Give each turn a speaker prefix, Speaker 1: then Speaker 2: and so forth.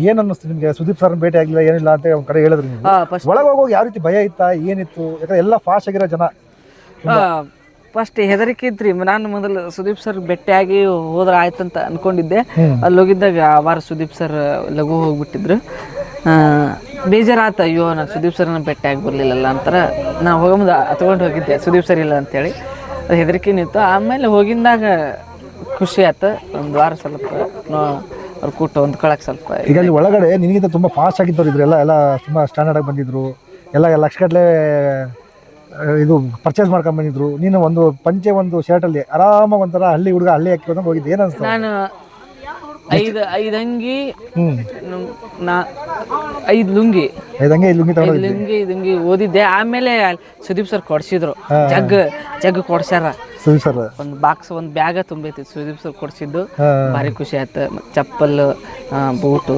Speaker 1: ಏನ್ ಅನ್ನಿಸ್ತು ನಿಮ್ಗೆ? ಸುದೀಪ್ ಸರ್ ಭೇಟಿ ಆಗಿಲ್ಲ ಏನಿಲ್ಲ ಅಂತ ಒಂದ್ ಕಡೆ ಹೇಳಿದ್ರಿ ನೀವು. ಒಳಗೆ ಹೋಗೋಗಿ ಯಾವ ರೀತಿ ಭಯ ಇತ್ತಾ, ಏನಿತ್ತು? ಯಾಕಂದ್ರೆ ಎಲ್ಲ ಫಾಸ್ಟ್ ಆಗಿರೋ ಜನ.
Speaker 2: ಫಸ್ಟ್ ಹೆದರಿಕೆ ಇತ್ರಿ. ನಾನು ಮೊದಲು ಸುದೀಪ್ ಸರ್ ಭೇಟಿಯಾಗಿ ಹೋದ್ರೆ ಆಯ್ತಂತ ಅನ್ಕೊಂಡಿದ್ದೆ. ಅಲ್ಲಿ ಹೋಗಿದ್ದಾಗ ಆ ವಾರ ಸುದೀಪ್ ಸರ್ ಲಘು ಹೋಗ್ಬಿಟ್ಟಿದ್ರು. ಬೇಜಾರಾತ, ಅಯ್ಯೋ ನಾನು ಸುದೀಪ್ ಸರ್ನ ಭೇಟಿಯಾಗಿ ಬರ್ಲಿಲ್ಲಲ್ಲ ಅಂತಾರ. ನಾ ಹೋಗಂಬುದು ಹತ್ಕೊಂಡು ಹೋಗಿದ್ದೆ ಸುದೀಪ್ ಸರ್ ಇಲ್ಲ ಅಂತೇಳಿ. ಅದು ಹೆದರಿಕೆನೂ ಇತ್ತು. ಆಮೇಲೆ ಹೋಗಿದ್ದಾಗ ಖುಷಿ ಆಯ್ತು. ಒಂದು ವಾರ ಸ್ವಲ್ಪ ಅವ್ರ ಕೂಟ ಹೊಂದ್ಕೊಳಕ್ಕೆ ಸ್ವಲ್ಪ.
Speaker 1: ಈಗ ಅಲ್ಲಿ ಒಳಗಡೆ ನಿನಗಿಂತ ತುಂಬ ಫಾಸ್ಟ್ ಆಗಿದ್ದವ್ರು ಇದ್ರು, ಎಲ್ಲ ತುಂಬ ಸ್ಟ್ಯಾಂಡರ್ಡ್ ಆಗಿ ಬಂದಿದ್ರು, ಎಲ್ಲ ಲಕ್ಷಗಟ್ಟಲೆ ಇದು ಪರ್ಚೇಸ್ ಮಾಡ್ಕೊಂಡ್ ಬಂದಿದ್ರು. ನೀನು ಒಂದು ಪಂಚೆ ಒಂದು ಶರ್ಟಲ್ಲಿ ಆರಾಮಾಗಿ ಒಂಥರ ಹಳ್ಳಿ ಹುಡುಗ ಹಳ್ಳಿ ಹಾಕಿ ಹೋಗಿದ್ದು. ಏನು ಅನ್ಸ್ತು?
Speaker 2: ನಾನು ಐದು ಅಂಗಿ, 5 ಲುಂಗಿ ಲುಂಗಿ ಓದಿದ್ದೆ. ಆಮೇಲೆ ಸುದೀಪ್ ಸರ್ ಕೊಡ್ಸಿದ್ರು, ಜಗ್ ಕೊಡ್ಸ್ಯಾರ.
Speaker 1: ಸುದೀಪ್ ಸರ್
Speaker 2: ಒಂದು ಬಾಕ್ಸ್, ಒಂದು ಬ್ಯಾಗ ತುಂಬೈತಿ ಸುದೀಪ್ ಸರ್ ಕೊಡ್ಸಿದ್ದು. ಭಾರಿ ಖುಷಿ ಆಯ್ತು. ಚಪ್ಪಲ್, ಬೂಟು